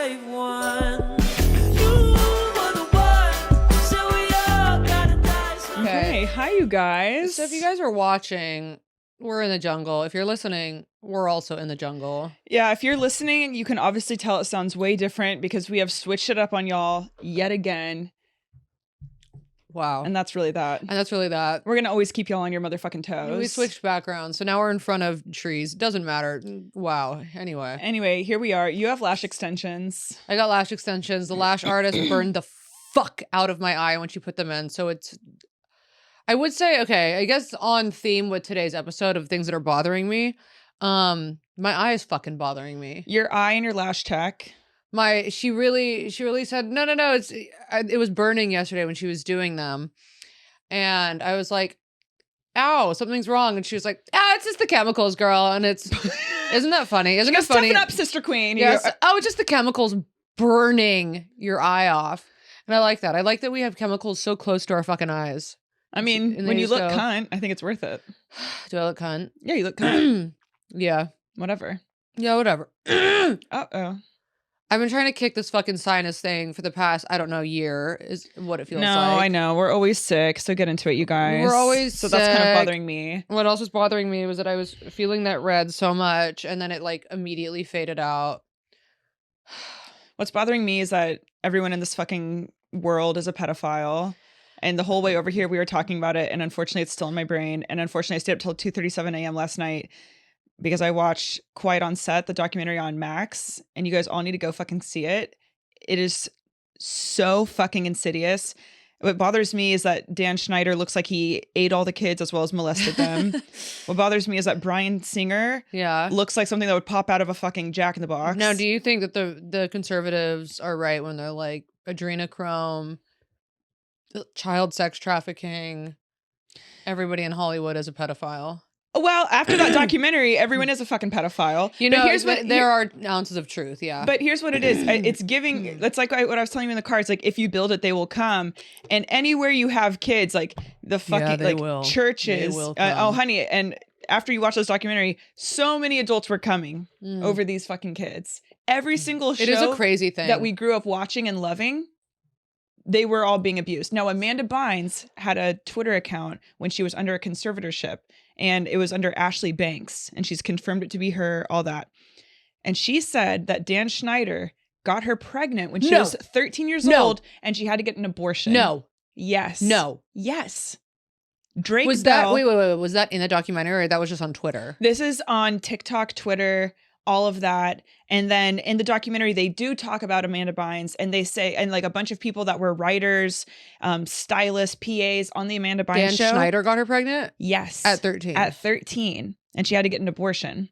brave one. You were the one, so we all gotta die someday. Okay, hi you guys. So if you guys are watching, we're in the jungle. If you're listening, we're also in the jungle. Yeah, if you're listening, you can obviously tell it sounds way different because we have switched it up on y'all yet again. Wow. And that's really that. And that's really that. We're going to always keep y'all on your motherfucking toes. We switched backgrounds, so now we're in front of trees. Doesn't matter. Wow. Anyway, here we are. You have lash extensions. I got lash extensions. The lash artist burned the fuck out of my eye when she put them in. So it's, I would say, okay, I guess on theme with today's episode of things that are bothering me. My eye is fucking bothering me. Your eye and your lash tech. She really said, no, it was burning yesterday when she was doing them. And I was like, ow, something's wrong. And she was like, it's just the chemicals, girl. And isn't that funny? Isn't it funny? Toughen up, sister queen. Yes. It's just the chemicals burning your eye off. And I like that. I like that we have chemicals so close to our fucking eyes. I mean, when you look cunt, I think it's worth it. Do I look cunt? Yeah, you look cunt. Yeah. Whatever. Yeah, whatever. Uh-oh. I've been trying to kick this fucking sinus thing for the past, I don't know, year is what it feels like. No, I know. We're always sick, so get into it, you guys. We're always so sick. That's kind of bothering me. What else was bothering me was that I was feeling that red so much, and then it like immediately faded out. What's bothering me is that everyone in this fucking world is a pedophile. And the whole way over here, we were talking about it, and unfortunately, it's still in my brain. And unfortunately, I stayed up till 2:37 a.m. last night because I watched Quiet on Set, the documentary on Max, and you guys all need to go fucking see it. It is so fucking insidious. What bothers me is that Dan Schneider looks like he ate all the kids as well as molested them. What bothers me is that Bryan Singer looks like something that would pop out of a fucking Jack in the Box. Now, do you think that the conservatives are right when they're like adrenochrome, child sex trafficking, everybody in Hollywood is a pedophile? Well, after that documentary, everyone is a fucking pedophile. You know, there are ounces of truth, yeah. But here's what it is. It's giving, that's like what I was telling you in the car. It's like, if you build it, they will come. And anywhere you have kids, like the fucking churches. Oh, honey. And after you watch this documentary, so many adults were coming over these fucking kids. Every single show it is a crazy thing that we grew up watching and loving, they were all being abused. Now, Amanda Bynes had a Twitter account when she was under a conservatorship, and it was under Ashley Banks, and she's confirmed it to be her, all that. And she said that Dan Schneider got her pregnant when she was 13 years old, and she had to get an abortion. No. Yes. No. Yes. Drake was Bell. Wait. Was that in the documentary, or that was just on Twitter? This is on TikTok, Twitter, all of that. And then in the documentary, they do talk about Amanda Bynes, and they say, and like a bunch of people that were writers, stylists, PAs on the Amanda Bynes show. Dan Schneider got her pregnant? Yes. At 13. At 13. And she had to get an abortion.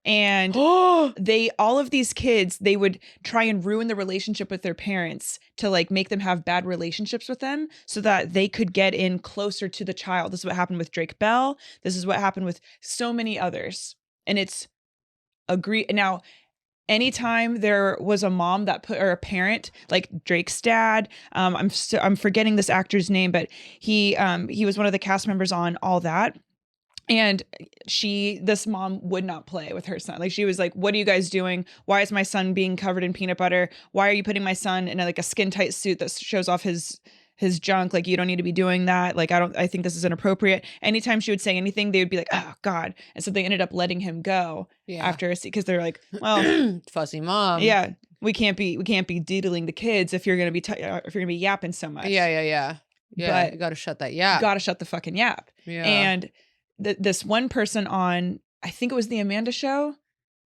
And all of these kids, they would try and ruin the relationship with their parents to like make them have bad relationships with them so that they could get in closer to the child. This is what happened with Drake Bell. This is what happened with so many others. And it's now, anytime there was a mom that or a parent, like Drake's dad, I'm forgetting this actor's name, but he was one of the cast members on All That. And this mom would not play with her son. Like, she was like, what are you guys doing? Why is my son being covered in peanut butter? Why are you putting my son in a skin tight suit that shows off his junk? Like, you don't need to be doing that. Like, I think this is inappropriate. Anytime she would say anything, they would be like, oh God. And so they ended up letting him go after a scene, because they're like, well, fussy mom. Yeah. We can't be diddling the kids if you're going to be yapping so much. Yeah. But you got to shut that yap. Got to shut the fucking yap. Yeah. And this one person on, I think it was the Amanda show,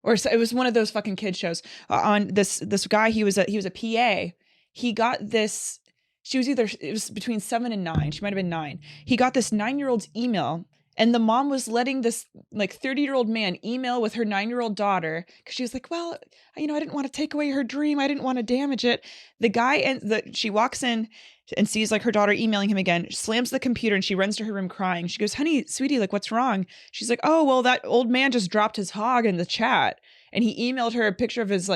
or it was one of those fucking kid shows, on this guy, he was a PA. He got this, it was between 7 and 9. She might've been 9. He got this 9-year-old's email, and the mom was letting this 30-year-old man email with her 9-year-old daughter, because she was like, well, I didn't want to take away her dream. I didn't want to damage it. The guy, she walks in and sees her daughter emailing him again, slams the computer, and she runs to her room crying. She goes, honey, sweetie, what's wrong? She's like, oh, well, that old man just dropped his hog in the chat. And he emailed her a picture of his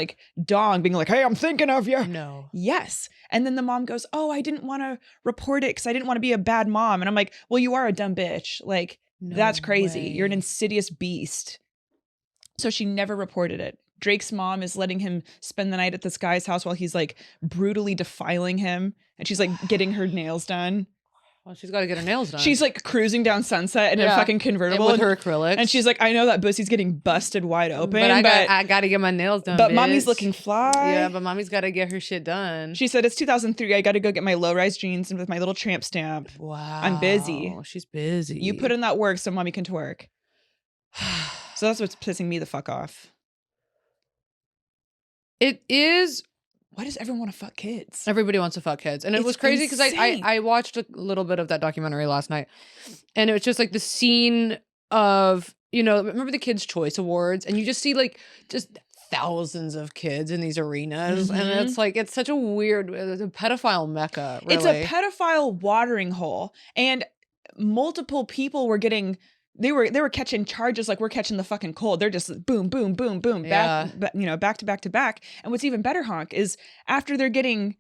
dong, being like, hey, I'm thinking of you. No. Yes. And then the mom goes, oh, I didn't want to report it because I didn't want to be a bad mom. And I'm like, well, you are a dumb bitch. No, that's crazy. Way. You're an insidious beast. So she never reported it. Drake's mom is letting him spend the night at this guy's house while he's like brutally defiling him, and she's like getting her nails done. Well, she's got to get her nails done. She's like cruising down Sunset in a Yeah. fucking convertible with her acrylics. and she's like, I know that pussy's getting busted wide open, but I got to get my nails done. but bitch. mommy's looking fly. Yeah, but mommy's got to get her shit done. She said, it's 2003. I got to go get my low-rise jeans and with my little tramp stamp. Wow. I'm busy. She's busy. You put in that work so mommy can twerk. So that's what's pissing me the fuck off. It is. Why does everyone want to fuck kids? Everybody wants to fuck kids. And it It's was crazy because insane. I watched a little bit of that documentary last night. And it was just like the scene of, remember the Kids' Choice Awards? And you just see like just thousands of kids in these arenas. And Mhm. it's like, it's such a weird, it's a pedophile mecca, really. It's a pedophile watering hole. And multiple people were getting... They were catching charges like we're catching the fucking cold. They're just boom, boom, boom, boom, back to back to back. And what's even better, Honk, is after they're getting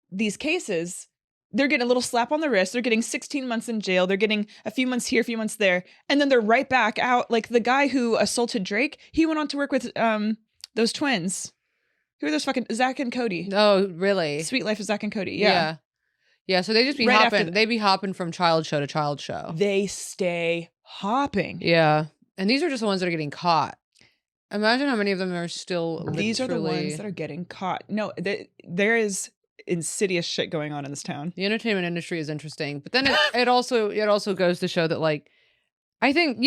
these cases, they're getting a little slap on the wrist. They're getting 16 months in jail. They're getting a few months here, a few months there. And then they're right back out. Like the guy who assaulted Drake, he went on to work with those twins. Who are those fucking Zach and Cody? Oh, really? Sweet Life of Zach and Cody. Yeah. Yeah, so they just be Right after hopping. They be hopping from child show to child show. They stay hopping. Yeah. And these are just the ones that are getting caught. Imagine how many of them are still These are the literally- ones that are getting caught. No, there is insidious shit going on in this town. The entertainment industry is interesting. But then it also goes to show that, like, I think,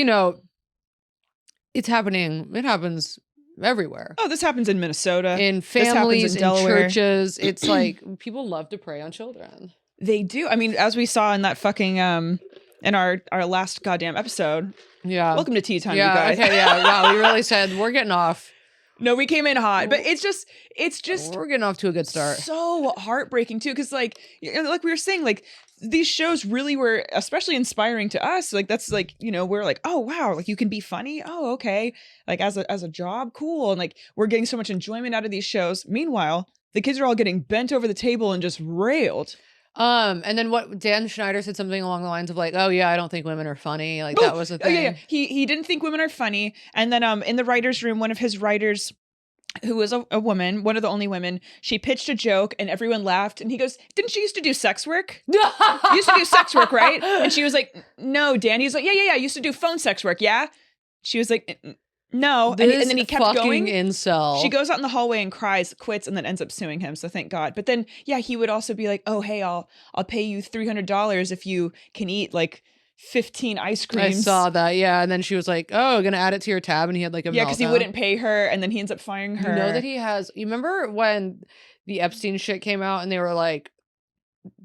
it's happening. It happens everywhere. Oh, this happens in Minnesota. In happens families, in in Delaware. churches. It's like people love to prey on children. They do. I mean, as we saw in that fucking in our last goddamn episode. Yeah. Welcome to Tea Time, Yeah. you guys. Okay. Yeah. Wow. We really said we're getting off. No, we came in hot, but it's just We're getting off to a good start. so heartbreaking too, because like we were saying, like these shows really were especially inspiring to us. Like that's like we're like, oh wow, like you can be funny. Oh okay, like as a job, cool, and like we're getting so much enjoyment out of these shows. Meanwhile, the kids are all getting bent over the table and just railed. And then what Dan Schneider said something along the lines of like, oh yeah, I don't think women are funny. Like that was the thing. Oh, yeah. He didn't think women are funny. And then in the writer's room, one of his writers, who was a woman, one of the only women, she pitched a joke and everyone laughed. And he goes, didn't she used to do sex work? You used to do sex work, right? And she was like, no, Dan. He's like, yeah. I used to do phone sex work, yeah? She was like, no. And then he kept going. Incel. She goes out in the hallway and cries, quits, and then ends up suing him. So thank God. But then, yeah, he would also be like, oh, hey, I'll pay you $300 if you can eat like 15 ice I creams. saw that. Yeah. And then she was like, oh, gonna add it to your tab. And he had like a Yeah, because he meltdown. wouldn't pay her, and then he ends up firing her. You know that he has. You remember when the Epstein shit came out and they were like,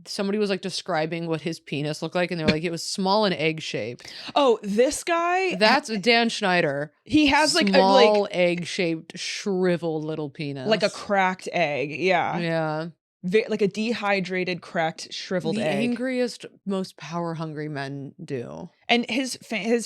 somebody was like describing what his penis looked like, and they were like, it was small and egg shaped. Oh, this guy. That's Dan Schneider. He has like small egg shaped shriveled little penis, like a cracked egg. Yeah. Yeah. Like a dehydrated, cracked, shriveled The egg. angriest, most power hungry men do. And his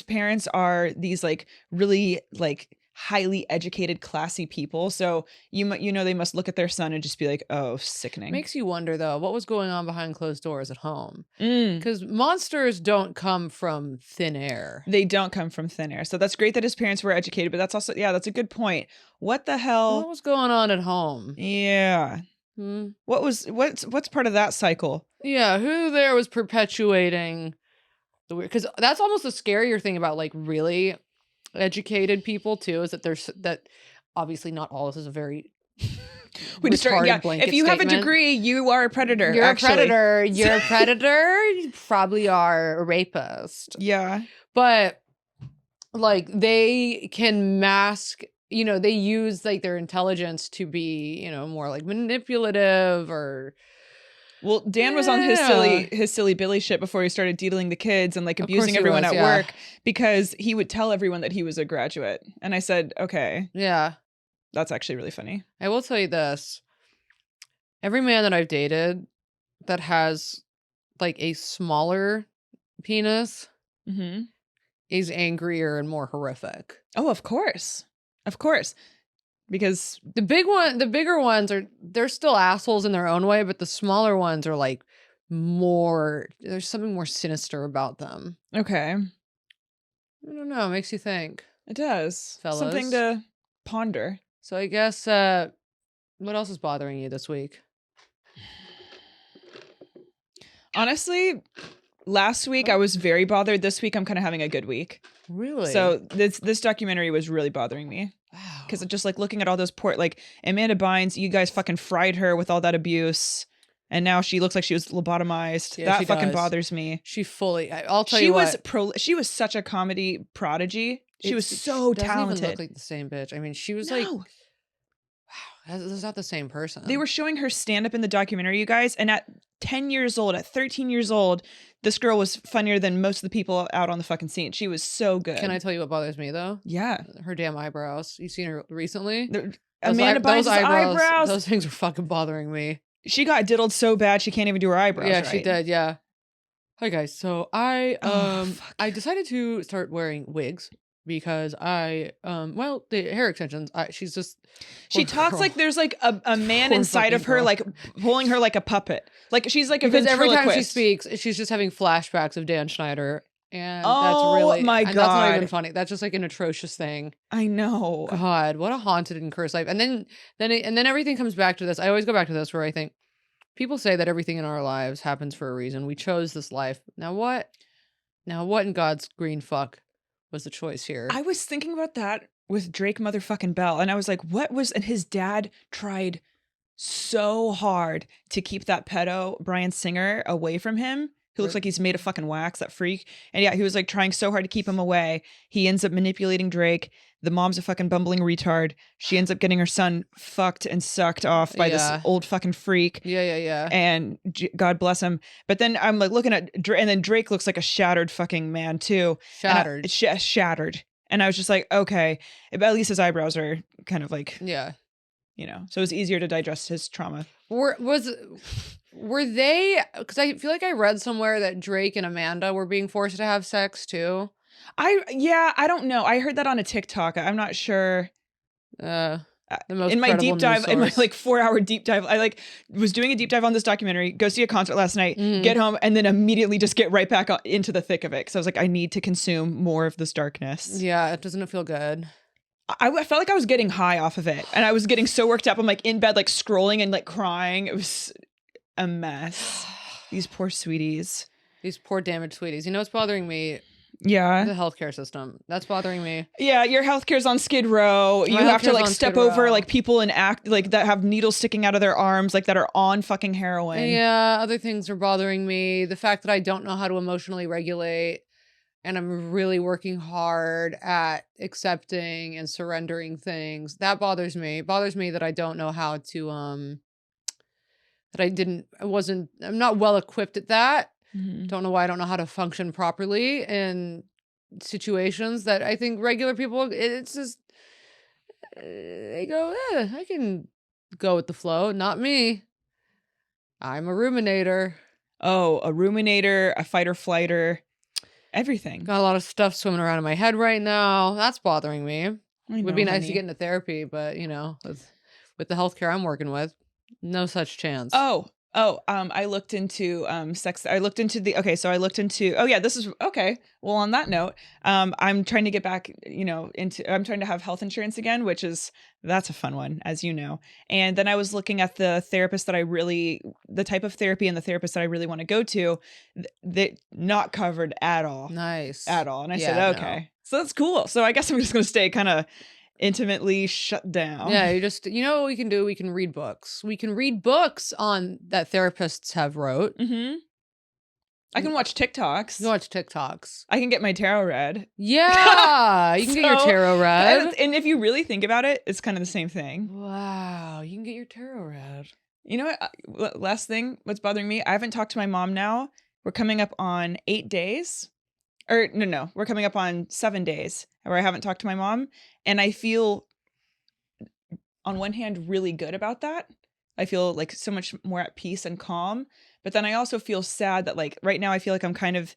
parents are these like really like highly educated, classy people. So they must look at their son and just be like, oh, sickening. Makes you wonder though, what was going on behind closed doors at home? Mm. Because monsters don't come from thin air. They don't come from thin air. So that's great that his parents were educated, but that's also, yeah, that's a good point. What the hell? What was going on at home? Yeah. Hmm? What's part of that cycle? Yeah, who there was perpetuating the weird? Because that's almost the scarier thing about like really educated people too, is that there's that obviously not all this is a very We just start, yeah. blanket If you have a statement. degree, you are a predator. You're actually. a predator. You're a predator. You probably are a rapist. Yeah. But like they can mask, they use like their intelligence to be, more like manipulative or. Well, Dan was on his silly Billy shit before he started deedling the kids and like Of abusing course he everyone was, at yeah. work because he would tell everyone that he was a graduate. And I said, okay, Yeah. that's actually really funny. I will tell you this. Every man that I've dated that has like a smaller penis Mm-hmm. is angrier and more horrific. Oh, of course. Of course. Because The bigger ones they're still assholes in their own way, but the smaller ones are like there's something more sinister about them. okay, I don't know, it makes you think. it does. Fellas. Something to ponder. So I guess what else is bothering you this week? Honestly, last week I was very bothered. This week I'm kind of having a good week. Really? So this documentary was really bothering me. Wow. Because just like looking at all those like Amanda Bynes, you guys fucking fried her with all that abuse. And now she looks like she was lobotomized. Yeah, that she fucking does. bothers me. She fully. I'll tell you what. She was such a comedy prodigy. She was so doesn't talented. even look like the same bitch. I mean, she was like, wow, this is not the same person. They were showing her stand up in the documentary, you guys. And at 10 years old, at 13 years old, this girl was funnier than most of the people out on the fucking scene. She was so good. Can I tell you what bothers me though? Yeah. Her damn eyebrows. You seen her recently? Amanda Bynes' eyebrows. Those things are fucking bothering me. She got diddled so bad she can't even do her eyebrows. Yeah, right. she did. Yeah. Hi guys. So I I decided to start wearing wigs because well, the hair extensions. She talks girl. like there's like a man Poor inside of fucking her girl. like pulling her like a puppet. Like she's like a because every time she ventriloquist. speaks, she's just having flashbacks of Dan Schneider, and Oh, that's really my and that's not even God. funny. That's just like an atrocious thing. I know. God, what a haunted and cursed life. And then everything comes back to this. I always go back to this where I think people say that everything in our lives happens for a reason. We chose this life. Now what in God's green fuck was the choice here? I was thinking about that with Drake motherfucking Bell, and I was like, and his dad tried so hard to keep that pedo Bryan Singer away from him, who looks like he's made of fucking wax, that freak. And yeah, he was like trying so hard to keep him away. He ends up manipulating Drake. The mom's a fucking bumbling retard. She ends up getting her son fucked and sucked off by this old fucking freak. Yeah. And God bless him. But then I'm like looking at Drake, and then Drake looks like a shattered fucking man too. Shattered. Shattered. And I was just like, okay, but at least his eyebrows are kind of like, Yeah. So it's easier to digest his trauma. Were they, because I feel like I read somewhere that Drake and Amanda were being forced to have sex too. I don't know. I heard that on a TikTok. I'm not sure. The most in my credible deep dive, news in my source. like 4-hour deep dive, I like was doing a deep dive on this documentary, go see a concert last night, get home, and then immediately just get right back into the thick of it. Because I was like, I need to consume more of this darkness. Yeah, it doesn't feel good. I felt like I was getting high off of it, and I was getting so worked up. I'm like in bed, like scrolling and like crying. It was a mess. These poor sweeties. These poor damaged sweeties. You know what's bothering me? Yeah. The healthcare system. That's bothering me. Yeah, your healthcare's on Skid Row. You have to healthcare's like on step Skid Row. over like people and act like that have needles sticking out of their arms, like that are on fucking heroin. Yeah, other things are bothering me. The fact that I don't know how to emotionally regulate, and I'm really working hI'm accepting and surrendering things. That bothers me. It bothers me that I don't know how to I'm not well equipped at that. Don't know why I don't know how to function properly in situations that I think regular people, it's just, they go, I can go with the flow. Not me. I'm a ruminator. Oh, a ruminator, a fighter flighter, everything. Got a lot of stuff swimming around in my head right now. That's bothering me. I know, Would be nice honey. to get into therapy, but with the healthcare I'm working with, no such chance. I looked into sex. I looked into well, on that note, I'm trying to get back, I'm trying to have health insurance again, that's a fun one, as you know. And then I was looking at the therapist the type of therapy and the therapist that I really want to go to, that not covered at all. Nice. At all. And I Yeah, said, okay, so that's cool. So I guess I'm just going to stay kind of intimately shut down. Yeah, what we can do? We can read books. We can read books on that therapists have wrote. I can watch TikToks. You can watch TikToks. I can get my tarot read. Yeah, you can get your tarot read. And if you really think about it, it's kind of the same thing. Wow, you can get your tarot read. You know what? Last thing, what's bothering me? I haven't talked to my mom now. We're coming up on 8 days. Or no, we're coming up on 7 days where I haven't talked to my mom. And I feel, on one hand, really good about that. I feel like so much more at peace and calm. But then I also feel sad that like right now I feel like I'm kind of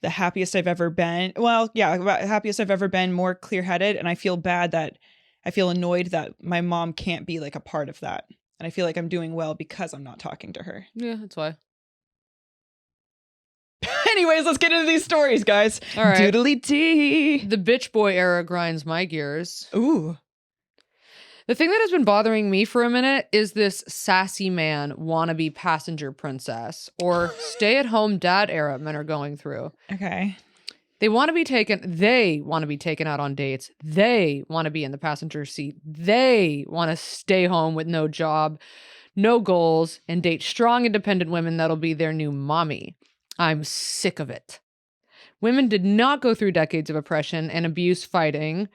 the happiest I've ever been. Well, yeah, happiest I've ever been, more clear-headed. And I feel annoyed that my mom can't be like a part of that. And I feel like I'm doing well because I'm not talking to her. Yeah, that's why. Anyways, let's get into these stories, guys. All right. Doodly dee. The bitch boy era grinds my gears. Ooh. The thing that has been bothering me for a minute is this sassy man wannabe passenger princess or stay-at-home dad era men are going through. Okay. They want to be taken out on dates. They want to be in the passenger seat. They want to stay home with no job, no goals, and date strong, independent women that'll be their new mommy. I'm sick of it. Women did not go through decades of oppression and abuse fighting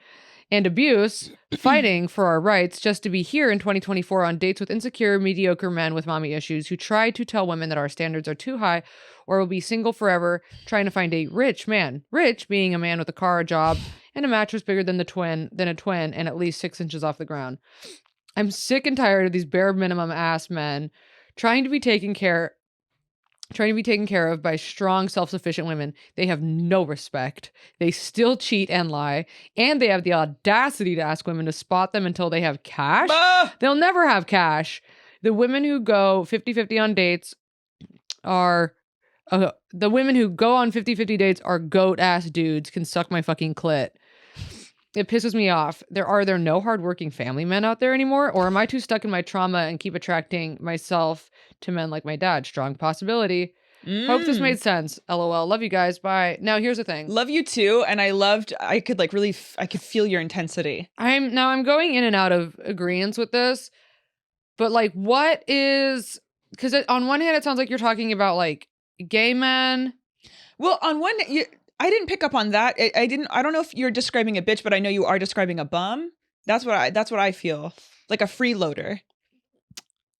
for our rights just to be here in 2024 on dates with insecure, mediocre men with mommy issues who try to tell women that our standards are too high or will be single forever, trying to find a rich man. Rich being a man with a car, a job, and a mattress bigger than a twin, and at least 6 inches off the ground. I'm sick and tired of these bare minimum ass men trying to be taken care of by strong, self-sufficient women. They have no respect. They still cheat and lie. And they have the audacity to ask women to spot them until they have cash. They'll never have cash. The women who go 50-50 on dates are... the women who go on 50-50 dates are goat-ass dudes, can suck my fucking clit. It pisses me off. Are there no hardworking family men out there anymore? Or am I too stuck in my trauma and keep attracting myself to men like my dad? Strong possibility. Hope this made sense. LOL. Love you guys. Bye. Now here's the thing. Love you too. And I could like really, I could feel your intensity. I'm going in and out of agreeance with this. But like, what is, because on one hand, it sounds like you're talking about like gay men. Well, on one, I didn't pick up on that. I don't know if you're describing a bitch, but I know you are describing a bum. That's what I feel. Like a freeloader.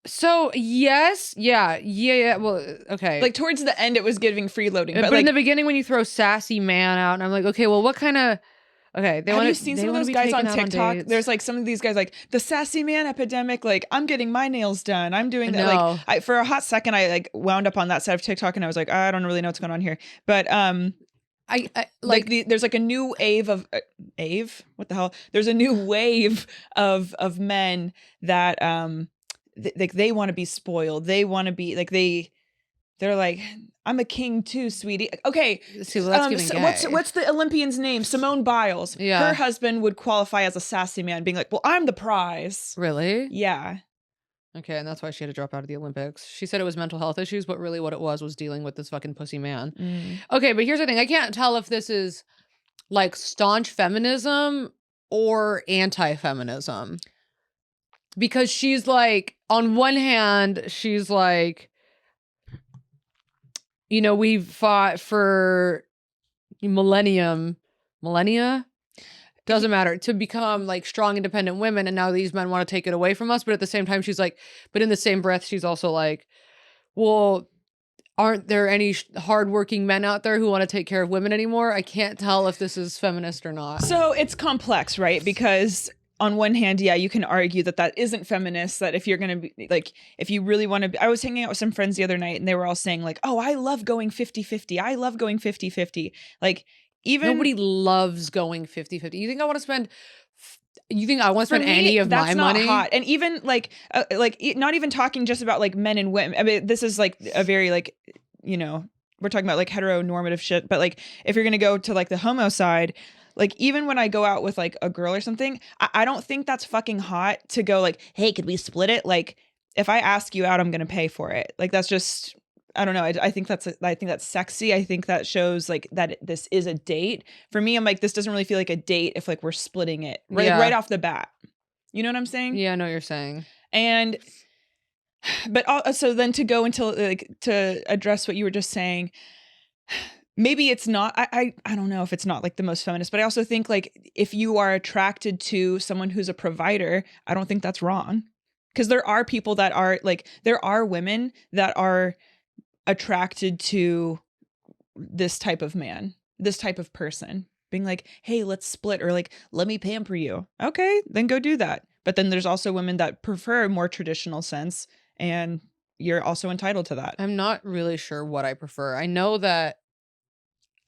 So yes, yeah. Well, okay. Like towards the end, it was giving freeloading, but like, in the beginning, when you throw sassy man out, and I'm like, okay, well, what kind of? Okay, have you seen some of those guys on TikTok? There's like some of these guys like the sassy man epidemic. Like I'm getting my nails done. I'm doing that. No. Like for a hot second, I like wound up on that side of TikTok, and I was like, I don't really know what's going on here. But I there's like a new wave of what the hell? There's a new wave of men that they want to be spoiled. They want to be like they're like, I'm a king too, sweetie. Okay. See, well, that's giving gay. What's the Olympian's name? Simone Biles. Yeah. Her husband would qualify as a sassy man, being like, well, I'm the prize. Really? Yeah. Okay, and that's why she had to drop out of the Olympics. She said it was mental health issues, but really what it was dealing with this fucking pussy man. Okay, but here's the thing. I can't tell if this is like staunch feminism or anti-feminism. Because she's like, on one hand, she's like, you know, we've fought for millennia, doesn't matter, to become like strong, independent women. And now these men want to take it away from us. But at the same time, she's like, but in the same breath, she's also like, well, aren't there any hardworking men out there who want to take care of women anymore? I can't tell if this is feminist or not. So it's complex, right? Because on one hand, yeah, you can argue that isn't feminist, that if you're going to be like, if you really want to be, I was hanging out with some friends the other night and they were all saying like, oh, I love going 50-50. I love going 50-50. Like even nobody loves going 50-50. You think I want to spend any of that's my money? Not hot. And even like not even talking just about like men and women. I mean, this is like a very like, you know, we're talking about like heteronormative shit, but like if you're going to go to like the homo side, like even when I go out with like a girl or something, I don't think that's fucking hot to go like, hey, could we split it? Like if I ask you out, I'm going to pay for it. Like that's just, I don't know. I think that's sexy. I think that shows like that this is a date. For me, I'm like, this doesn't really feel like a date if like we're splitting it right off the bat. You know what I'm saying? Yeah, I know what you're saying. And, but also then to go into like, to address what you were just saying, maybe it's not, I don't know if it's not like the most feminist, but I also think like if you are attracted to someone who's a provider, I don't think that's wrong. Because there are people that are like, there are women that are attracted to this type of man, this type of person, being like, hey, let's split, or like, let me pamper you. Okay, then go do that. But then there's also women that prefer a more traditional sense, and you're also entitled to that. I'm not really sure what I prefer. I know that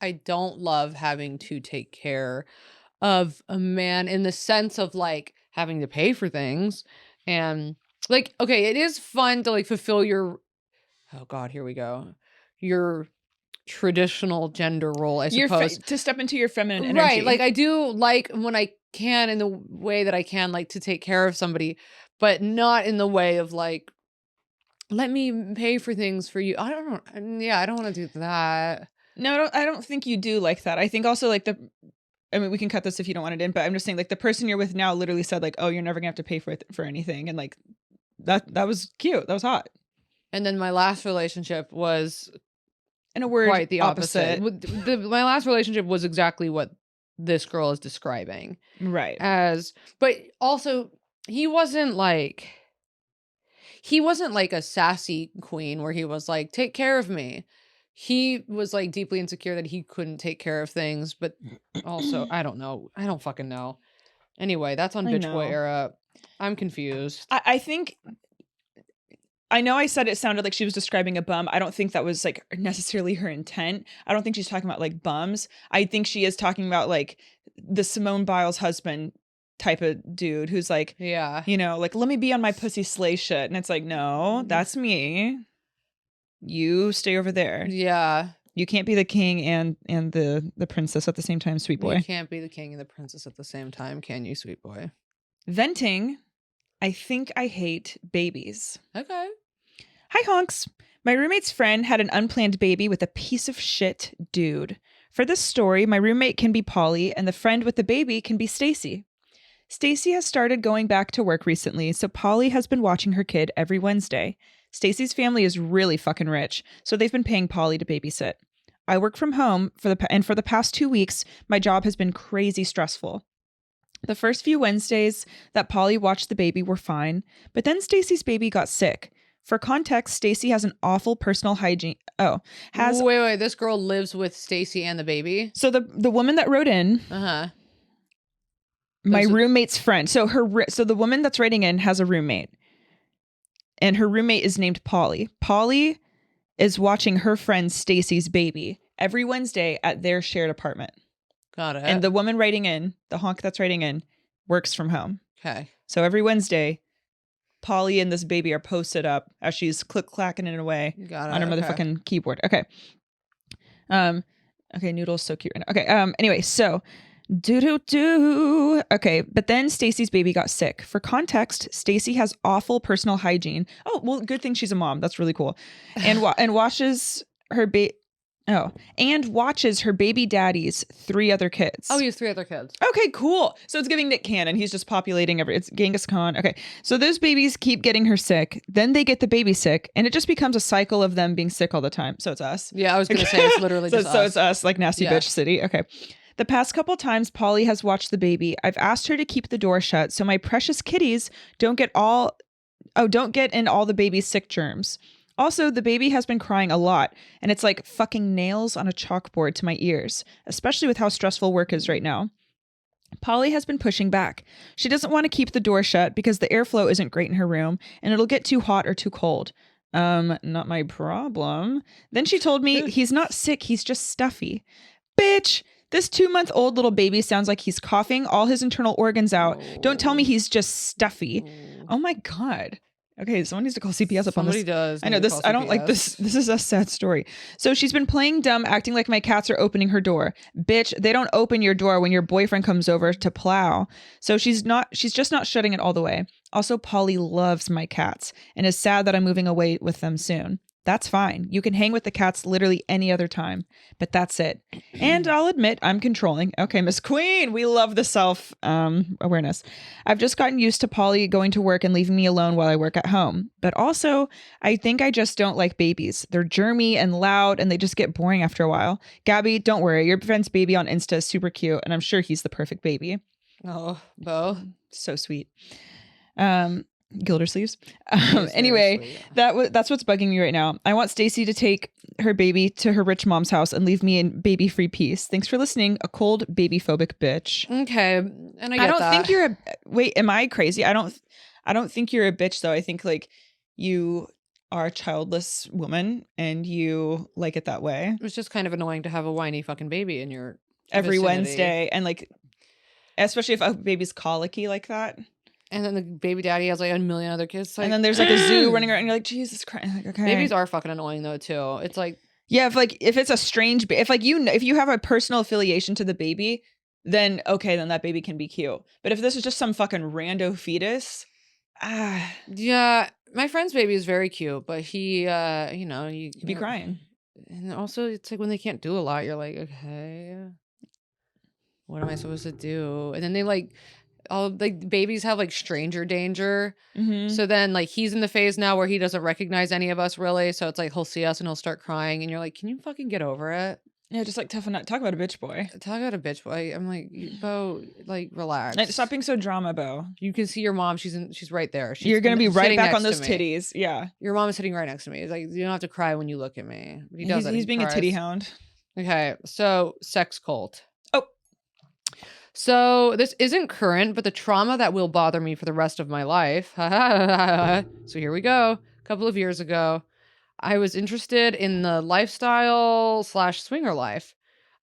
I don't love having to take care of a man in the sense of like having to pay for things. And like, okay, it is fun to like fulfill your, oh God, here we go, your traditional gender role, I Your suppose. to step into your feminine energy. Right. Like I do like when I can in the way that I can, like to take care of somebody, but not in the way of like, let me pay for things for you. I don't know. Yeah, I don't want to do that. No, I don't think you do like that. I think also like I mean, we can cut this if you don't want it in, but I'm just saying like the person you're with now literally said like, oh, you're never gonna have to pay for anything. And like that was cute. That was hot. And then my last relationship was In a word, quite the opposite. My last relationship was exactly what this girl is describing. Right. But also he wasn't like a sassy queen where he was like, take care of me. He was like deeply insecure that he couldn't take care of things, but also I don't know. I don't fucking know. Anyway, that's on Bitch Boy Era. I'm confused. I think I know I said it sounded like she was describing a bum. I don't think that was like necessarily her intent. I don't think she's talking about like bums. I think she is talking about like the Simone Biles husband type of dude who's like, yeah, you know, like, let me be on my pussy slay shit. And it's like, no, that's me. You stay over there. Yeah. You can't be the king and the princess at the same time, sweet boy. You can't be the king and the princess at the same time, can you, sweet boy? Venting. I think I hate babies. Okay. Hi, honks. My roommate's friend had an unplanned baby with a piece of shit dude. For this story, my roommate can be Polly, and the friend with the baby can be Stacy. Stacy has started going back to work recently, so Polly has been watching her kid every Wednesday. Stacy's family is really fucking rich, so they've been paying Polly to babysit. I work from home, for the past 2 weeks, my job has been crazy stressful. The first few Wednesdays that Polly watched the baby were fine, but then Stacy's baby got sick. For context, Stacy has an awful personal hygiene. Wait. This girl lives with Stacy and the baby. So the woman that wrote in, my roommate's friend. So the woman that's writing in has a roommate, and her roommate is named Polly. Polly is watching her friend Stacy's baby every Wednesday at their shared apartment. Got it. And the woman writing in, the honk that's writing in, works from home. Okay. So every Wednesday, Polly and this baby are posted up as she's click-clacking it away on her motherfucking keyboard. Okay. Okay, Noodle's so cute right now. Okay, anyway, so Okay, but then Stacy's baby got sick. For context, Stacy has awful personal hygiene. Oh, well, good thing she's a mom. That's really cool. And watches her baby daddy's 3 other kids. Oh, he has 3 other kids. Okay, cool. So it's giving Nick Cannon. He's just populating it's Genghis Khan. Okay. So those babies keep getting her sick. Then they get the baby sick. And it just becomes a cycle of them being sick all the time. So it's us. Yeah, I was going to say it's literally just us. So it's us, like Nasty Bitch City. Okay. The past couple times Polly has watched the baby, I've asked her to keep the door shut so my precious kitties don't get in all the baby's sick germs. Also, the baby has been crying a lot, and it's like fucking nails on a chalkboard to my ears, especially with how stressful work is right now. Polly has been pushing back. She doesn't want to keep the door shut because the airflow isn't great in her room, and it'll get too hot or too cold. Not my problem. Then she told me he's not sick, he's just stuffy. Bitch! This 2-month-old little baby sounds like he's coughing all his internal organs out. Don't tell me he's just stuffy. Oh my God. Okay, someone needs to call CPS up on this. Somebody does. I know this. I don't like this. This is a sad story. So she's been playing dumb, acting like my cats are opening her door. Bitch, they don't open your door when your boyfriend comes over to plow. So she's just not shutting it all the way. Also, Polly loves my cats and is sad that I'm moving away with them soon. That's fine. You can hang with the cats literally any other time, but that's it. And I'll admit I'm controlling. Okay, Miss Queen, we love the self awareness. I've just gotten used to Polly going to work and leaving me alone while I work at home. But also, I think I just don't like babies. They're germy and loud, and they just get boring after a while. Gabby, don't worry. Your friend's baby on Insta is super cute, and I'm sure he's the perfect baby. Oh, Bo. So sweet. Gildersleeves. Anyway, sweet, yeah. That's what's bugging me right now. I want Stacy to take her baby to her rich mom's house and leave me in baby-free peace. Thanks for listening. A cold, baby-phobic bitch. Okay, and I don't think you're wait, am I crazy? I don't think you're a bitch though. I think like you are a childless woman and you like it that way. It was just kind of annoying to have a whiny fucking baby in your every vicinity. Wednesday, and like especially if a baby's colicky like that. And then the baby daddy has like a million other kids. Like, and then there's like a zoo running around and you're like, Jesus Christ. Like, okay. Babies are fucking annoying though too. It's like Yeah, if it's a strange, if you have a personal affiliation to the baby, then okay, then that baby can be cute. But if this is just some fucking rando fetus, Yeah, my friend's baby is very cute, but he, you'd be crying. And also, it's like when they can't do a lot, you're like, okay, what am I supposed to do? And then babies have like stranger danger. Mm-hmm. So then like he's in the phase now where he doesn't recognize any of us really. So it's like he'll see us and he'll start crying, and you're like, can you fucking get over it? Yeah, just like toughen up. Talk about a bitch boy. Talk about a bitch boy. I'm like, Bo, like relax. Stop being so drama, Bo. You can see your mom. She's right there. You're gonna be right sitting back on next those to me. titties. Yeah. Your mom is sitting right next to me. It's like, you don't have to cry when you look at me. But he doesn't. He's He being a cries. titty hound. Okay, so sex cult. Oh. So this isn't current, but the trauma that will bother me for the rest of my life. So here we go. A couple of years ago, I was interested in the lifestyle / swinger life.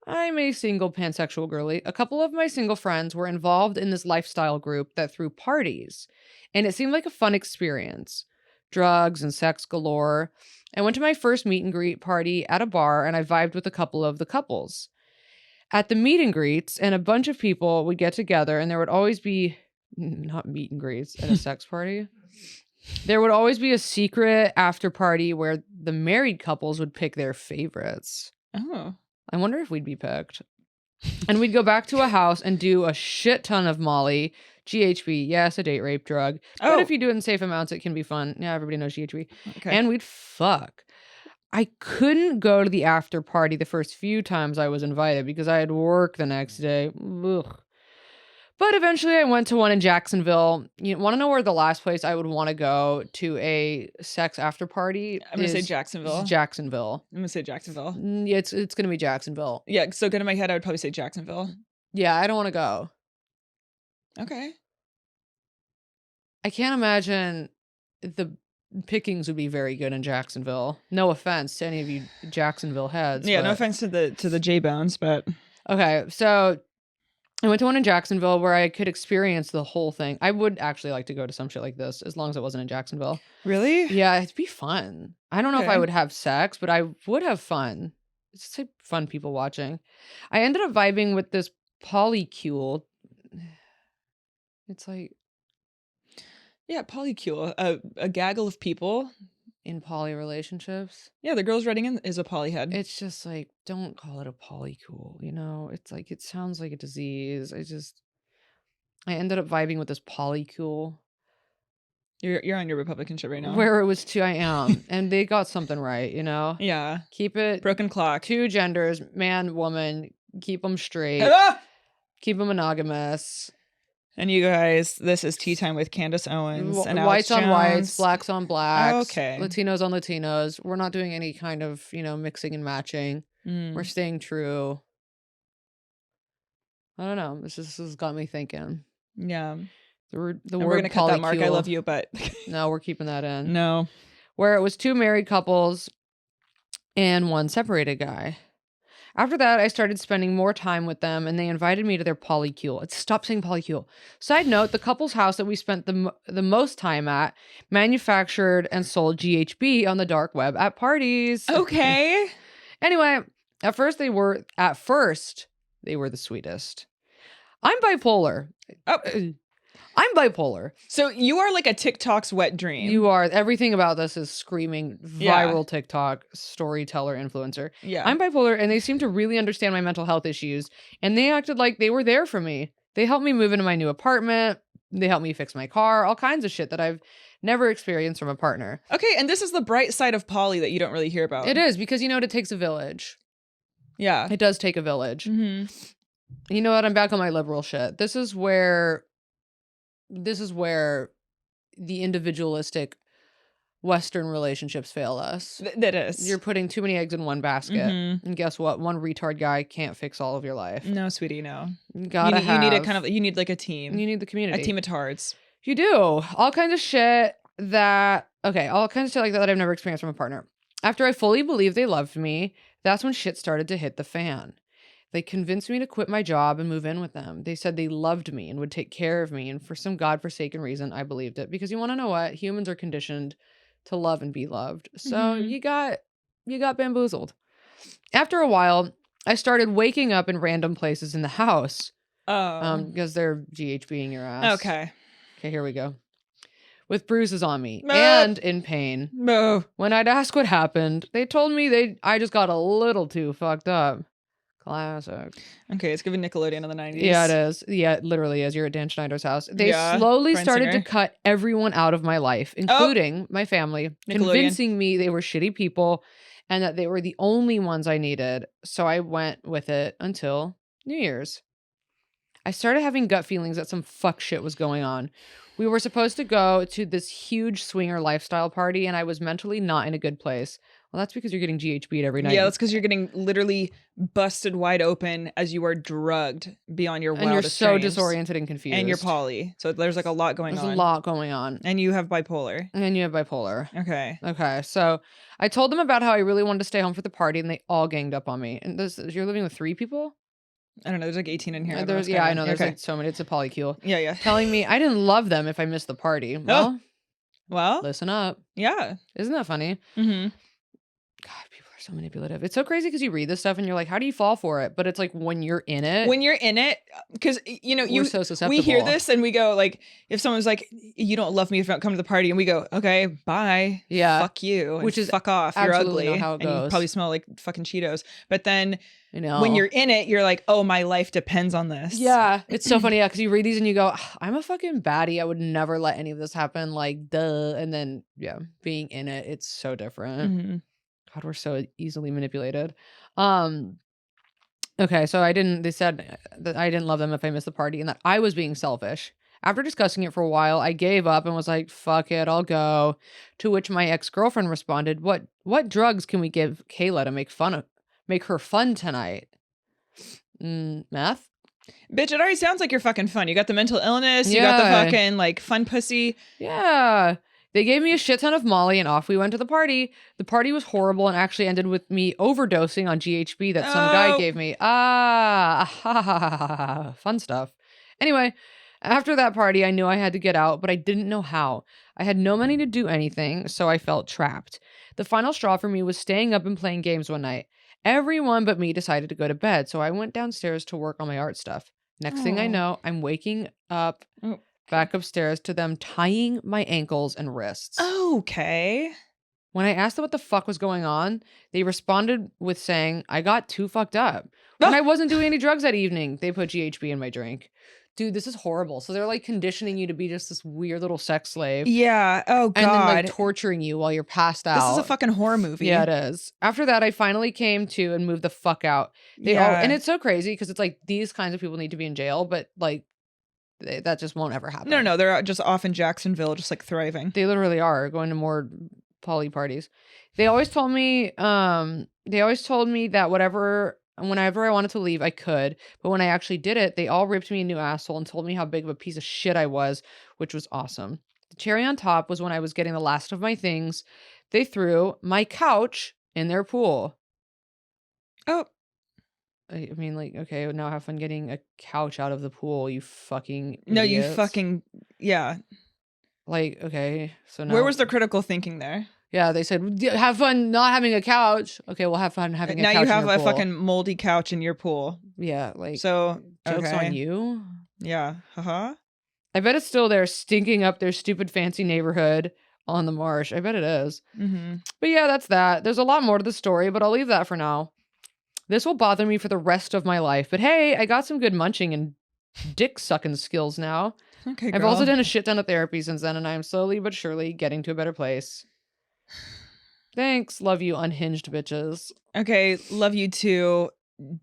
I'm a single pansexual girly. A couple of my single friends were involved in this lifestyle group that threw parties, and it seemed like a fun experience. Drugs and sex galore. I went to my first meet and greet party at a bar, and I vibed with a couple of the couples. At the meet and greets, and a bunch of people would get together, and there would always be, not meet and greets, at a sex party. There would always be a secret after party where the married couples would pick their favorites. Oh. I wonder if we'd be picked. And we'd go back to a house and do a shit ton of Molly. GHB, yes, a date rape drug. Oh. But if you do it in safe amounts, it can be fun. Yeah, everybody knows GHB. Okay. And we'd fuck. I couldn't go to the after party the first few times I was invited because I had work the next day. Ugh. But eventually I went to one in Jacksonville. You want to know where the last place I would want to go to a sex after party? I'm going to say Jacksonville. Jacksonville. I'm going to say Jacksonville. Yeah, it's going to be Jacksonville. Yeah, so good in my head, I would probably say Jacksonville. Yeah, I don't want to go. Okay. I can't imagine the pickings would be very good in Jacksonville. No offense to any of you Jacksonville heads. Yeah, no but- offense to the J-Bones, but... Okay, so I went to one in Jacksonville where I could experience the whole thing. I would actually like to go to some shit like this as long as it wasn't in Jacksonville. Really? Yeah, it'd be fun. I don't know if I Okay. would have sex, but I would have fun. It's just like fun people watching. I ended up vibing with this polycule. It's like Yeah, polycule. A gaggle of people. in poly relationships. Yeah, the girl's writing in is a polyhead. It's just like, don't call it a polycule, you know? It's like, it sounds like a disease. I ended up vibing with this polycule. You're on your Republican shit right now. Where it was two, I am. And they got something right, you know? Yeah. Keep it Broken clock. two genders, man, woman, keep them straight, Ah! keep them monogamous. And you guys, this is Tea Time with Candace Owens and Alex Whites on whites, Jones. blacks on blacks, Okay. Latinos on Latinos. We're not doing any kind of, mixing and matching. Mm. We're staying true. I don't know. This has got me thinking. Yeah. The word And we're gonna cut that mark. I polycule- love you, but No, we're keeping that in. no. Where it was two married couples and one separated guy. After that, I started spending more time with them, and they invited me to their polycule. Stop saying polycule. Side note, the couple's house that we spent the most time at manufactured and sold GHB on the dark web at parties. Okay. Anyway, at first they were the sweetest. I'm bipolar. Oh. I'm bipolar. So you are like a TikTok's wet dream. You are. Everything about this is screaming Yeah. viral TikTok storyteller influencer. Yeah. I'm bipolar, and they seem to really understand my mental health issues, and they acted like they were there for me. They helped me move into my new apartment. They helped me fix my car, all kinds of shit that I've never experienced from a partner. Okay, and this is the bright side of poly that you don't really hear about. It is, because it takes a village. Yeah. It does take a village. Mm-hmm. You know what? I'm back on my liberal shit. This is where the individualistic Western relationships fail us. That is. You're putting too many eggs in one basket. Mhm. And guess what? One retard guy can't fix all of your life. No, sweetie, no. You You gotta you need like a team. you need the community. A team of tards. You do. All kinds of shit all kinds of shit like that I've never experienced from a partner. After I fully believed they loved me, that's when shit started to hit the fan. They convinced me to quit my job and move in with them. They said they loved me and would take care of me. And for some godforsaken reason, I believed it. Because you want to know what? Humans are conditioned to love and be loved. So Mhm. you got bamboozled. After a while, I started waking up in random places in the house. Oh. Because they're GHBing your ass. Okay. Okay, here we go. With bruises on me Ah. and in pain. No. When I'd ask what happened, they told me I just got a little too fucked up. Classic. Okay, it's giving Nickelodeon in the 90s. Yeah, it is. Yeah, it literally is. You're at Dan Schneider's house. They Yeah, slowly Bryan started to Singer. cut everyone out of my life, including my family, Nickelodeon. convincing me they were shitty people and that they were the only ones I needed. So I went with it until New Year's. I started having gut feelings that some fuck shit was going on. We were supposed to go to this huge swinger lifestyle party, and I was mentally not in a good place. Well, that's because you're getting GHB'd every night. Yeah, that's because you're getting literally busted wide open as you are drugged beyond your and you're wildest so dreams. disoriented and confused. And you're poly. So there's like a lot going There's on. a lot going on. And you have bipolar. And you have bipolar. Okay. Okay, so I told them about how I really wanted to stay home for the party, and they all ganged up on me. And you're living with 3 people? I don't know. There's like 18 in here. I don't know There's, what's yeah, going I on. know. There's Okay. like so many. It's a polycule. Yeah. Telling me I didn't love them if I missed the party. Well, Well, listen up. yeah. Isn't that funny? Mm-hmm. God, people are so manipulative. It's so crazy because you read this stuff and you're like, how do you fall for it? But it's like when you're in it. When you're in it, because you know, We're so susceptible. we hear this and we go like, if someone's like, you don't love me if you don't come to the party, and we go, okay, bye, Yeah. fuck you, and Which is fuck off, you're absolutely ugly, not how it and you goes. probably smell like fucking Cheetos. But then You know. when you're in it, you're like, oh, my life depends on this. Yeah, it's so funny. Yeah, because you read these and you go, I'm a fucking baddie. I would never let any of this happen. Like, duh. And then, yeah, being in it, it's so different. Mm-hmm. God, we're so easily manipulated. Okay, so they said that I didn't love them if I missed the party and that I was being selfish. After discussing it for a while, I gave up and was like, fuck it, I'll go. To which my ex-girlfriend responded, what drugs can we give Kayla to make her fun tonight? Meth? Bitch, it already sounds like you're fucking fun. You got the mental illness. You got the Yeah. fucking like fun pussy. Yeah. They gave me a shit ton of Molly and off we went to the party. The party was horrible and actually ended with me overdosing on GHB that some guy Oh. gave me. Fun stuff. Anyway, after that party, I knew I had to get out, but I didn't know how. I had no money to do anything, so I felt trapped. The final straw for me was staying up and playing games one night. Everyone but me decided to go to bed, so I went downstairs to work on my art stuff. Next thing I Aw. know, I'm waking up Oh. back upstairs to them tying my ankles and wrists. Okay. When I asked them what the fuck was going on, they responded with saying, I got too fucked up. When I wasn't doing any drugs that evening, they put GHB in my drink. Dude, this is horrible. So they're like conditioning you to be just this weird little sex slave. Yeah. Oh, God. And then like torturing you while you're passed out. This is a fucking horror movie. Yeah, it is. After that, I finally came to and moved the fuck out. And it's so crazy because it's like these kinds of people need to be in jail, but like that just won't ever happen. No, they're just off in Jacksonville, just like thriving. They literally are going to more poly parties. They always told me that whenever I wanted to leave, I could. But when I actually did it, they all ripped me a new asshole and told me how big of a piece of shit I was, which was awesome. The cherry on top was when I was getting the last of my things. They threw my couch in their pool. Oh. I mean, like, okay, now have fun getting a couch out of the pool, you fucking No, you idiots. fucking, yeah. Like, okay, so now. Where was the critical thinking there? Yeah, they said, have fun not having a couch. Okay, we'll have fun having a couch Now you have in your a pool. fucking moldy couch in your pool. Yeah, like, So, joke's okay. on you. Yeah. Haha. I bet it's still there stinking up their stupid fancy neighborhood on the marsh. I bet it is. Mm-hmm. But yeah, that's that. There's a lot more to the story, but I'll leave that for now. This will bother me for the rest of my life. But hey, I got some good munching and dick sucking skills now. Okay, I've girl. also done a shit ton of therapy since then, and I'm slowly but surely getting to a better place. Thanks. Love you, unhinged bitches. Okay, love you too.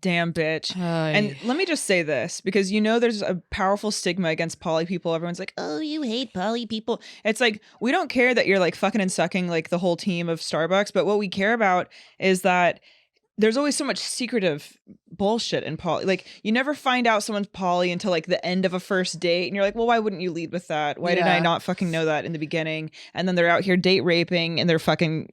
Damn bitch. And let me just say this, because you know there's a powerful stigma against poly people. Everyone's like, oh, you hate poly people. It's like, we don't care that you're like fucking and sucking like the whole team of Starbucks, but what we care about is that there's always so much secretive bullshit in poly. Like, you never find out someone's poly until like the end of a first date, and you're like, well, why wouldn't you lead with that? Why did I Yeah. not fucking know that in the beginning? And then they're out here date raping, and they're fucking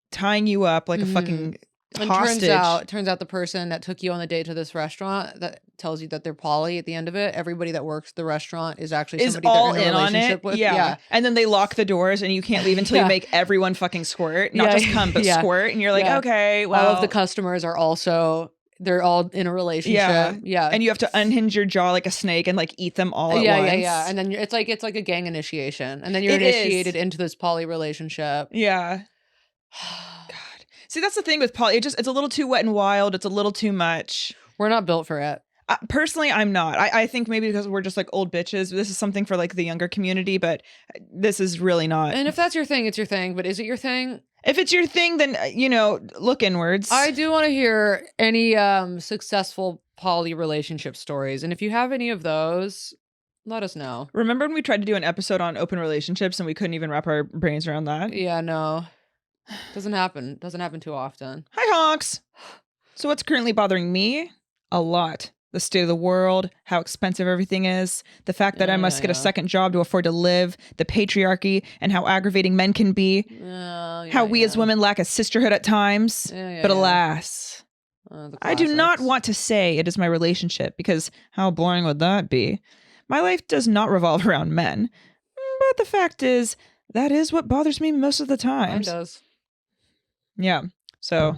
tying you up like a fucking And hostage. turns out the person that took you on the date to this restaurant that tells you that they're poly at the end of it, everybody that works the restaurant is actually Is somebody all they're in in a on relationship it. with. Yeah. And then they lock the doors and you can't leave until you Yeah. make everyone fucking squirt. Not Yeah. just come, but Yeah. squirt. And you're like, Yeah. okay, well. All of the customers are also, they're all in a relationship. Yeah. And you have to unhinge your jaw like a snake and like eat them all at yeah, once. yeah. And then it's like a gang initiation. And then you're It is. initiated into this poly relationship. Yeah. God. See, that's the thing with poly. It's a little too wet and wild. It's a little too much. We're not built for it. Personally, I'm not. I think maybe because we're just like old bitches. This is something for like the younger community, but this is really not. And if that's your thing, it's your thing. But is it your thing? If it's your thing, then, look inwards. I do want to hear any successful poly relationship stories. And if you have any of those, let us know. Remember when we tried to do an episode on open relationships and we couldn't even wrap our brains around that? Yeah, no. Doesn't happen. Doesn't happen too often. Hi, honks. So what's currently bothering me? A lot. The state of the world, how expensive everything is, the fact that I must get a second job to afford to live, the patriarchy, and how aggravating men can be, how we as women lack a sisterhood at times. But alas, I do not want to say it is my relationship because how boring would that be? My life does not revolve around men. But the fact is, that is what bothers me most of the time. Mine does. Yeah. So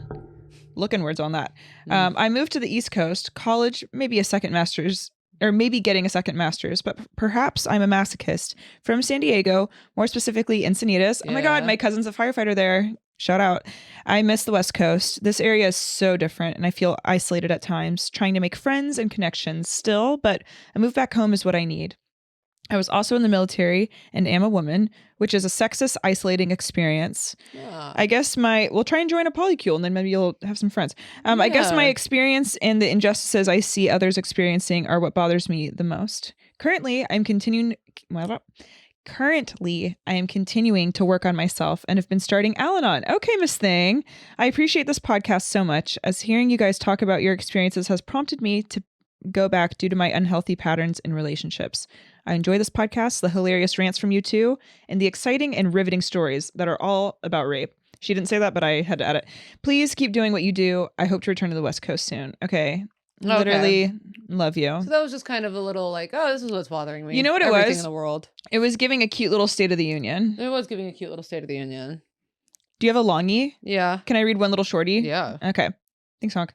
look inwards on that. I moved to the East Coast, college, maybe a second master's, or maybe getting a second master's, but perhaps I'm a masochist from San Diego, more specifically Encinitas. Oh my God, my cousin's a firefighter there. Shout out. I miss the West Coast. This area is so different and I feel isolated at times, trying to make friends and connections still, but a move back home is what I need. I was also in the military and am a woman, which is a sexist, isolating experience. Yeah. I guess we'll try and join a polycule and then maybe you'll have some friends. I guess my experience and the injustices I see others experiencing are what bothers me the most. Currently, I am continuing to work on myself and have been starting Al-Anon. Okay, Miss Thing. I appreciate this podcast so much, as hearing you guys talk about your experiences has prompted me to go back due to my unhealthy patterns in relationships. I enjoy this podcast, the hilarious rants from you two, and the exciting and riveting stories that are all about rape. She didn't say that, but I had to add it. Please keep doing what you do. I hope to return to the West Coast soon. Okay. Literally love you. So that was just kind of a little like, oh, this is what's bothering me. You know what it Everything was? in the world. It was giving a cute little State of the Union. It was giving a cute little State of the Union. Do you have a longie? Yeah. Can I read one little shorty? Yeah. Okay. Thanks, Honk.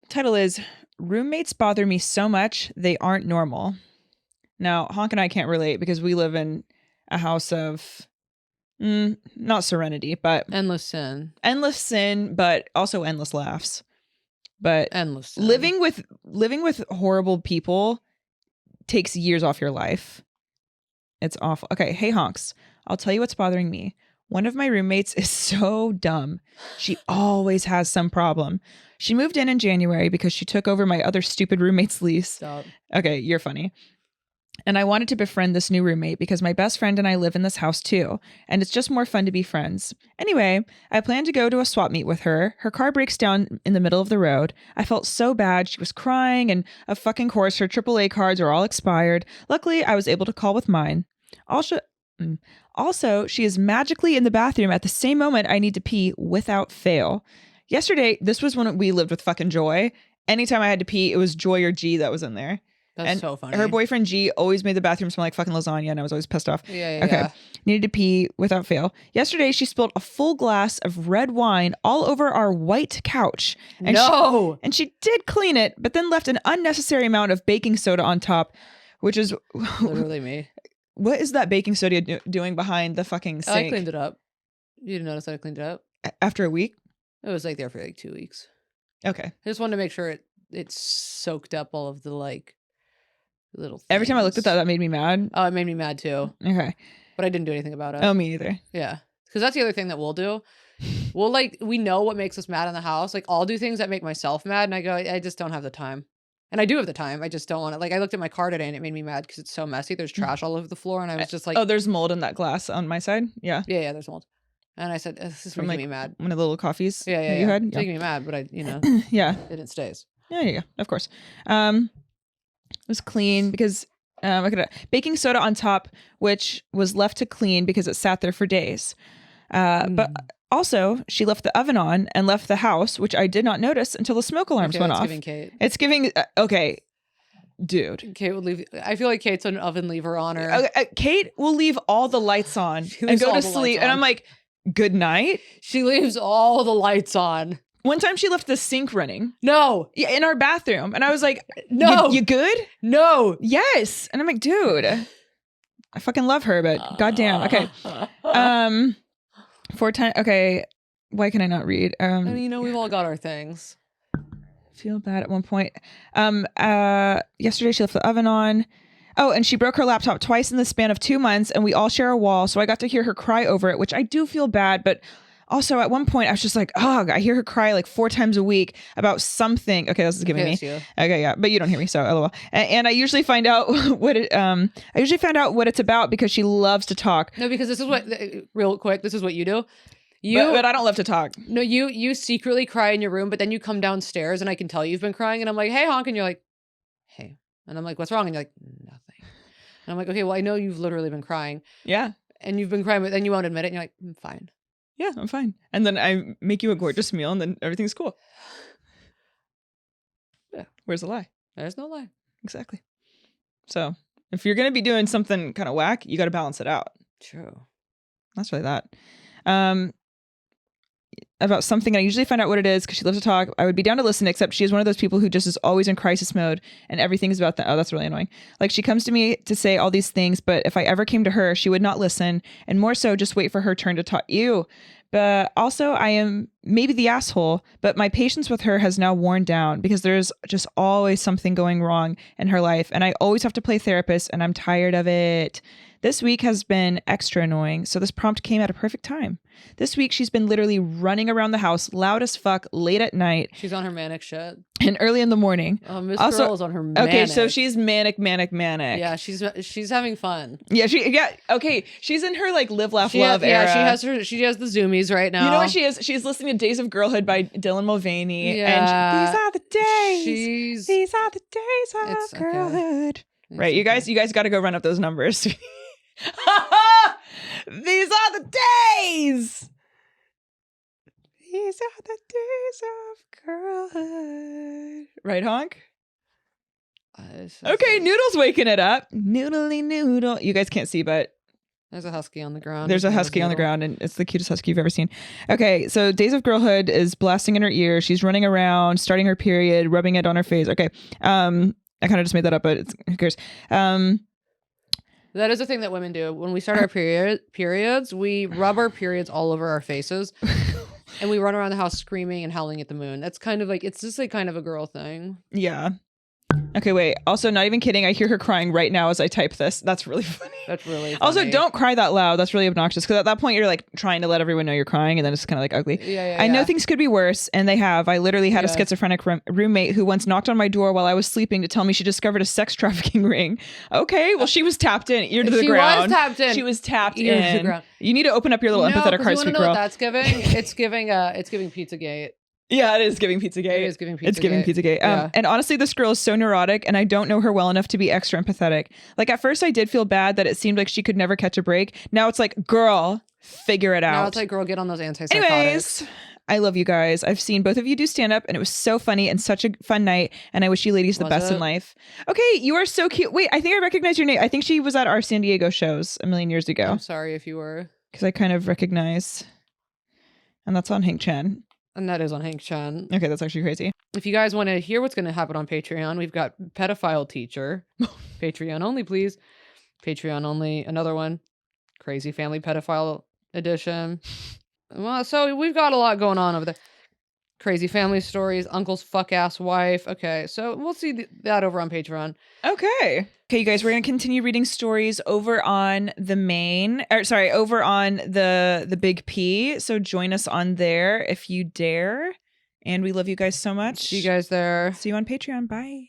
Title is Roommates Bother Me So Much They Aren't Normal. Now, Honk and I can't relate because we live in a house of not serenity, but Endless sin, but also endless laughs. But endless sin. living with horrible people takes years off your life. It's awful. Okay, hey honks, I'll tell you what's bothering me. One of my roommates is so dumb. She always has some problem. She moved in January because she took over my other stupid roommate's lease. Stop. Okay, you're funny. And I wanted to befriend this new roommate because my best friend and I live in this house too, and it's just more fun to be friends. Anyway, I planned to go to a swap meet with her. Her car breaks down in the middle of the road. I felt so bad. She was crying, and of fucking course, her AAA cards are all expired. Luckily, I was able to call with mine. Also, she is magically in the bathroom at the same moment I need to pee without fail. Yesterday, this was when we lived with fucking Joy. Anytime I had to pee, it was Joy or G that was in there. That's so funny. Her boyfriend G always made the bathroom smell like fucking lasagna, and I was always pissed off. Yeah. Okay. Needed to pee without fail. Yesterday, she spilled a full glass of red wine all over our white couch. And and she did clean it, but then left an unnecessary amount of baking soda on top, which is literally me. What is that baking soda doing behind the fucking sink? I cleaned it up. You didn't notice that I cleaned it up? After a week? It was like there for like 2 weeks. Okay. I just wanted to make sure it soaked up all of the like little things. Every time I looked at that, that made me mad. Oh, it made me mad too. Okay. But I didn't do anything about it. Oh, me either. Yeah. Because that's the other thing that we'll do. We know what makes us mad in the house. Like, I'll do things that make myself mad, and I go, I just don't have the time. And I do have the time. I just don't want to. Like, I looked at my car today and it made me mad because it's so messy. There's trash all over the floor. And I was just like, oh, there's mold in that glass on my side? Yeah. Yeah, there's mold. And I said, this is making me mad. One of the little coffees Yeah. you had? It's making me mad, but yeah. It stays. Yeah, of course. It was clean because I could baking soda on top, which was left to clean because it sat there for days. But Also, she left the oven on and left the house, which I did not notice until the smoke alarms went off. Giving Kate. It's giving. Okay, dude. Kate would leave. I feel like Kate's an oven leaver on her. Kate will leave all the lights on and leaves go all to the sleep. lights And on. I'm like, good night. She leaves all the lights on. One time she left the sink running. No. Yeah, in our bathroom. And I was like, No. You good? No. Yes. And I'm like, dude, I fucking love her, but goddamn. Okay. 4 times. Okay. Why can I not read? And you know, we've all got our things. Feel bad at one point. Yesterday she left the oven on. Oh, and she broke her laptop twice in the span of 2 months, and we all share a wall, so I got to hear her cry over it, which I do feel bad, but also at one point I was just like, oh, I hear her cry like 4 times a week about something. Okay, this is giving me. Okay, yeah, but you don't hear me, so lol. And I usually find out what it's about because she loves to talk. No, because this is what, real quick, this is what you do. But I don't love to talk. No, you secretly cry in your room, but then you come downstairs and I can tell you've been crying, and I'm like, hey, honk, and you're like, hey. And I'm like, what's wrong? And you're like, nothing. And I'm like, okay, well, I know you've literally been crying. Yeah. And you've been crying, but then you won't admit it, and you're like, I'm fine. Yeah, I'm fine. And then I make you a gorgeous meal, and then everything's cool. Yeah. Where's the lie? There's no lie. Exactly. So if you're going to be doing something kind of whack, you got to balance it out. True. That's really that. About something, and I usually find out what it is because she loves to talk. I would be down to listen, except she is one of those people who just is always in crisis mode, and everything is about that. Oh, that's really annoying. Like, she comes to me to say all these things, but if I ever came to her, she would not listen, and more so just wait for her turn to talk. Ew. But also, I am maybe the asshole, but my patience with her has now worn down because there's just always something going wrong in her life, and I always have to play therapist, and I'm tired of it. This week has been extra annoying, so this prompt came at a perfect time. This week, she's been literally running around the house loud as fuck late at night. She's on her manic shit. And early in the morning. Oh, Miss Girl is on her manic. Okay, so she's manic. Yeah, she's having fun. Yeah, okay. She's in her like live, laugh, love era. Yeah, she has the zoomies right now. You know what she is? She's listening to Days of Girlhood by Dylan Mulvaney. Yeah. And these are the days. These are the days of girlhood. Right, you guys got to go run up those numbers. These are the days. These are the days of girlhood. Right, honk? Okay, Noodle's waking it up. Noodly noodle. You guys can't see, but there's a husky on the ground. There's a husky on the ground, and it's the cutest husky you've ever seen. Okay, so Days of Girlhood is blasting in her ear. She's running around, starting her period, rubbing it on her face. Okay, I kind of just made that up, but who cares? That is a thing that women do. When we start our periods, we rub our periods all over our faces. And we run around the house screaming and howling at the moon. That's kind of like, it's just like kind of a girl thing. Yeah. Okay, wait. Also, not even kidding. I hear her crying right now as I type this. That's really funny. That's really funny. Also, don't cry that loud. That's really obnoxious. Because at that point, you're like trying to let everyone know you're crying, and then it's kind of like ugly. Yeah, I know things could be worse, and they have. I literally had a schizophrenic roommate who once knocked on my door while I was sleeping to tell me she discovered a sex trafficking ring. Okay, well, she was tapped in, ear to the ground. She was tapped in. She was tapped ear in. To the ground. You need to open up your little empathetic heart, sweet girl. What that's giving? It's giving Pizzagate. Yeah, it is giving Pizzagate. It is giving Pizzagate. It's giving Pizzagate. Yeah. And honestly, this girl is so neurotic, and I don't know her well enough to be extra empathetic. Like, at first I did feel bad that it seemed like she could never catch a break. Now it's like, girl, figure it out. Now it's like, girl, get on those antipsychotics. Anyways, I love you guys. I've seen both of you do stand-up, and it was so funny and such a fun night, and I wish you ladies the best in life. Okay, you are so cute. Wait, I think I recognize your name. I think she was at our San Diego shows a million years ago. I'm sorry if you were. Because I kind of recognize. And that's on Hank Chan. And that is on Hank Chan. Okay, that's actually crazy. If you guys want to hear what's going to happen on Patreon, we've got Pedophile Teacher. Patreon only, please. Patreon only. Another one. Crazy Family Pedophile Edition. Well, so we've got a lot going on over there. Crazy Family Stories. Uncle's fuck-ass wife. Okay, so we'll see that over on Patreon. Okay, you guys, we're going to continue reading stories over on over on the Big P. So join us on there if you dare. And we love you guys so much. See you guys there. See you on Patreon. Bye.